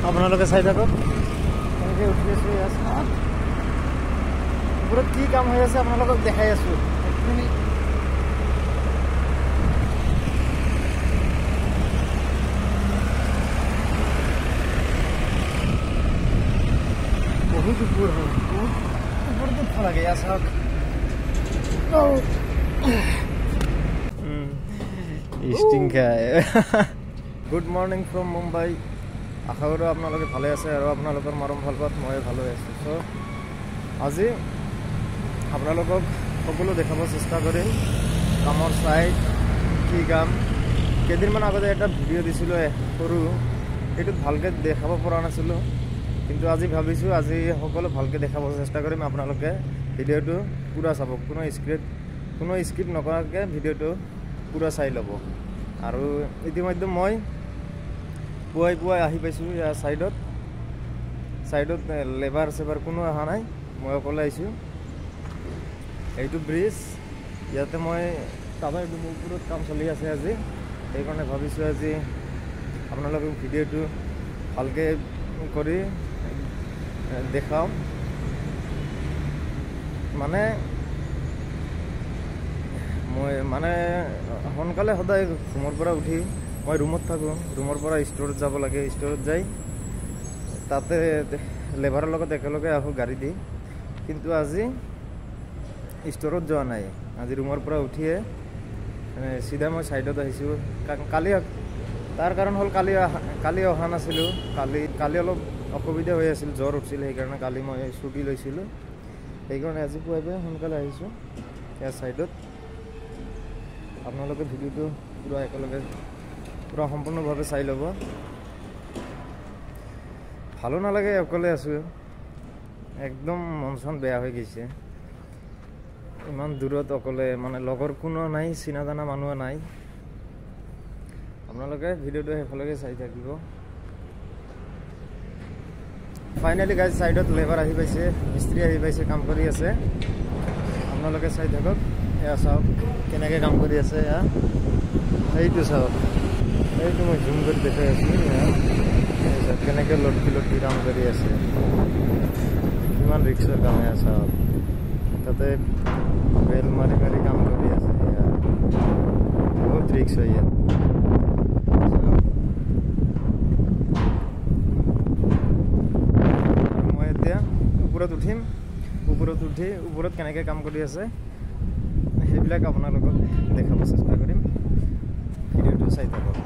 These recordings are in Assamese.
আপোনালোকে চাই থাকক কেনেকৈ উঠি আছোঁ ওপৰত কি কাম হৈ আছে আপোনালোকক দেখাই আছোঁ बहुत ऊपर है ऊपर तो फला गया साहब स्टिंग है गुड मॉर्निंग फ्रॉम मुंबई आशा करो आपनालोके भाले आछे आरो आपनालोकर मरम भालपात মই ভালো আছো সো আজি आपनालोকক সকলো দেখাব চেষ্টা কৰিম কামৰ সাইড কি কাম কেদিনমান আগতে এটা ভিডিও দিছিলো সৰু এটো ভালকে দেখাব পৰা নাছিলো কিন্তু আজি ভাবিছো আজি সকলো ভালকে দেখাব চেষ্টা কৰিম আপোনালোকে ভিডিওটো পুৰা চাব কোনো স্কিপ নকৰাকে ভিডিওটো পুৰা চাই লব আৰু ইতিমধ্যে মই পুৱাই আহি পাইছো ইয়া সাইডত লেবাৰ সেবাৰ কোনো আহা নাই মই অকলে আইছো এইটো ব্ৰিজ ইয়াতে মই তাবাই ওপৰত কাম চলি আছে আজি এই কাৰণে ভাবিছো আজি আপোনালোকে ভিডিওটো ভালকে কৰি দেখাও মানে মই মানে হনকালে সদায় ঘুমৰ পৰা উঠি মই ৰুমত থাকো ৰুমৰ পৰা ষ্টৰত যাব লাগে ষ্টৰত যাই তাতে লেবাৰৰ লগত একেলগে আহো গাড়ী দি কিন্তু আজি ষ্টৰত যোৱা নাই আজি ৰুমৰ পৰা উঠিয়ে সিধা মই সাইডত আহিছো কালি তাৰ কাৰণ হল কালি অহা নাছিলো কালি অলপ অসুবিধা হৈ আছিল জ্বৰ উঠিছিল সেই কাৰণে কালি মই ছুটি লৈছিলো সেই কাৰণে আজি পুৱাই সোনকালে আহিছো ইয়াৰ সাইডত আপোনালোকে ভিডিওটো পুৰা একেলগে পুৰা সম্পূৰ্ণভাৱে চাই ল'ব ভালো নালাগে অকলে আছো একদম মন বেয়া হৈ গৈছে ইমান দূৰত অকলে মানে লগৰ কোনো নাই চিনা জানা মানুহ নাই আপোনালোকে ভিডিওটো হেফালকে চাই থাকিব ফাইনালি গাইজ সাইডত লেবাৰ আহি পাইছে মিস্ত্ৰী আহি পাইছে কাম কৰি আছে আপোনালোকে চাই থাকক এয়া চাওক কেনেকৈ কাম কৰি আছে এয়া এইটো চাওক এইটো মই জুম কৰি দেখাই আছো কেনেকৈ লটকি কাম কৰি আছে কিমান ৰিক্সৰ কাম এয়া চাওক তাতে বেল মাৰি কাম কৰি আছে এয়া বহুত ৰিক্স হয় ইয়াত মই এতিয়া ওপৰত উঠি ওপৰত কেনেকৈ কাম কৰি আছে সেইবিলাক আপোনালোকক দেখাব চেষ্টা কৰিম ভিডিওটো চাই থাকক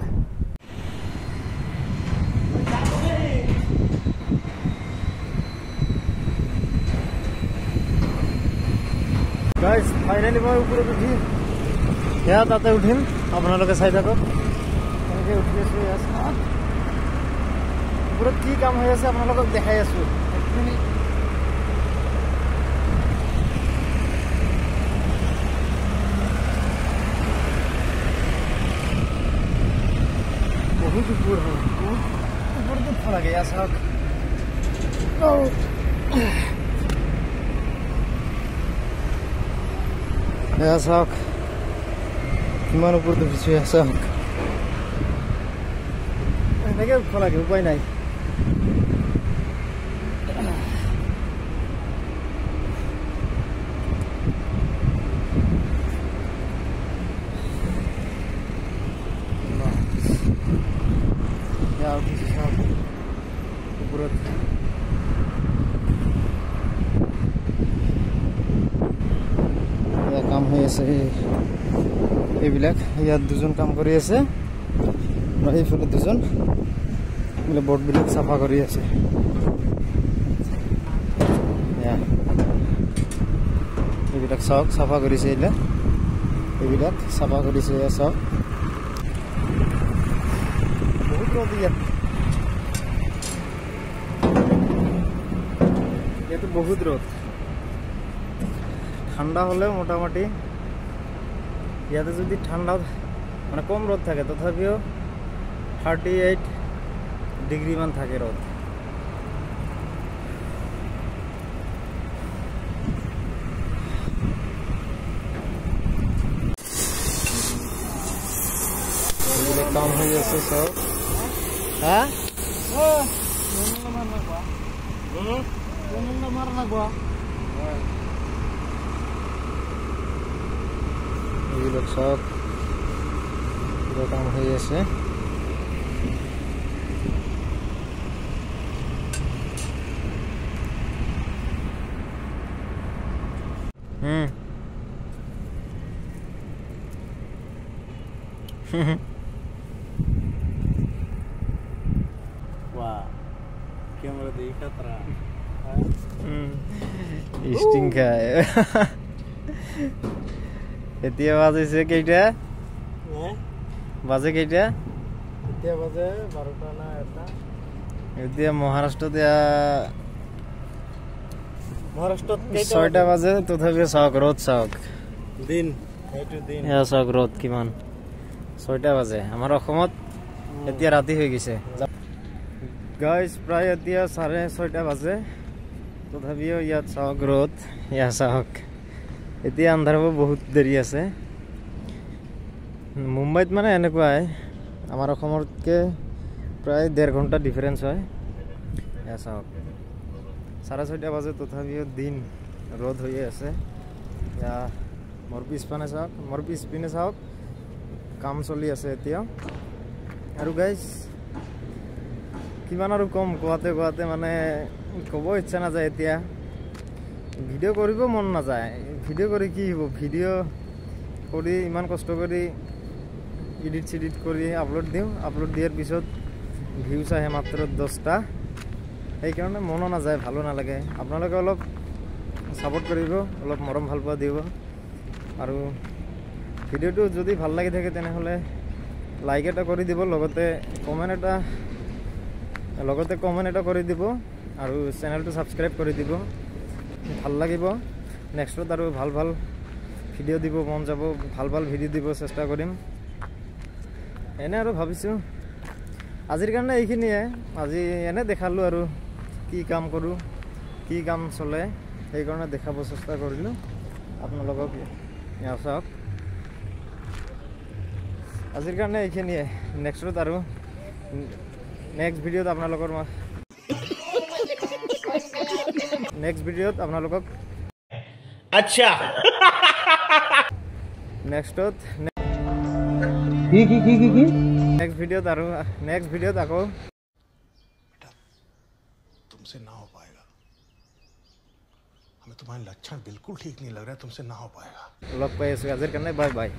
গাইজ ফাইনালি মই ওপৰত উঠি সেয়া তাতে উঠিম আপোনালোকে চাই থাকক কেনেকৈ উঠি আছো ওপৰত কি কাম হৈ আছে আপোনালোকক দেখাই আছো बहुत ऊपर है ऊपर तो फला गया साहब या साहब किमान ऊपर तो पीछे है साहब देखिए फला गया उपाय नहीं কাম হৈ আছে এইবিলাক ইয়াত দুজন কাম কৰি আছে এইফালে দুজন বৰ্ডবিলাক চাফা কৰি আছে এইবিলাক চাওক চাফা কৰিছে এইবিলাক চাফা কৰিছে চাওক বহুত ৰ'দ ইয়াতো বহুত ৰ'দ ঠান্ডা হলেও মোটামুটি ইয়াতে যদি ঠান্ডা মানে কম রোদ থাকে তথাপিও 38 ডিগ্রি মান থাকে রোদ काम हो गया सब हाँ এইবিলাক সব কাম হৈ আছে। वाह कैमरा देखा तरा स्टिंका এতিয়া বাজেছে কেইটা বাজে কেইটা এতিয়া বাজে 12টা না 1টা এতিয়া মহাৰাষ্ট্ৰত কেইটা 6টা বাজে তথাপি চাওক ৰ'দ চাওক দিন এইটো দিন এয়া চাওক ৰ'দ কিমান 6টা বাজে আমাৰ অসমত এতিয়া ৰাতি হৈ গৈছে গাইজ প্ৰায় এতিয়া 6:30 বাজে তথাপিও ইয়াত চাওক ৰ'দ ইয়া চাওক এতিয়া আন্ধাৰ হ'ব বহুত দেৰি আছে মুম্বাইত মানে এনেকুৱাই আমাৰ অসমতকৈ প্ৰায় 1.5 ঘণ্টা ডিফাৰেন্স হয় ইয়া চাওক 6:30 বাজে তথাপিও দিন ৰ'দ হৈ আছে ইয়া মোৰ পিছপিনে চাওক কাম চলি আছে এতিয়া আৰু গাইজ কিমান আৰু কম কোৱাতে মানে ক'ব ইচ্ছা নাযায় এতিয়া ভিডিঅ' কৰিব মন নাযায় ভিডিঅ' কৰি কি হ'ব ভিডিঅ' কৰি ইমান কষ্ট কৰি এডিট কৰি আপলোড দিয়াৰ পিছত ভিউজ আহে মাত্ৰ 10টা সেইকাৰণে মনো নাযায় ভালো নালাগে আপোনালোকে অলপ ছাপোৰ্ট কৰিব অলপ মৰম ভাল পোৱা দিব আৰু ভিডিঅ'টো যদি ভাল লাগি থাকে তেনেহ'লে লাইক এটা কৰি দিব লগতে কমেণ্ট এটা কৰি দিব আৰু চেনেলটো ছাবস্ক্ৰাইব কৰি দিব ভাল লাগিব নেক্সটত আৰু ভাল ভিডিঅ' দিব মন যাব ভাল ভিডিঅ' দিব চেষ্টা কৰিম এনে আৰু ভাবিছোঁ আজিৰ কাৰণে এইখিনিয়ে আজি এনে দেখালোঁ আৰু কি কাম কৰোঁ কি কাম চলে সেইকাৰণে দেখাব চেষ্টা কৰিলোঁ আপোনালোকক চাওক আজিৰ কাৰণে এইখিনিয়ে নেক্সটত আৰু নেক্সট ভিডিঅ'ত আপোনালোকক अच्छा নেক্সটত কি নেক্সট ভিডিঅ'ত আকৌ तुमसे ना हो पाएगा हमें तुम्हारे लक्षण बिल्कुल ठीक नहीं लग रहा है तुमसे ना हो पाएगा লগ পাই আছোঁ আজিৰ কাৰণে বাই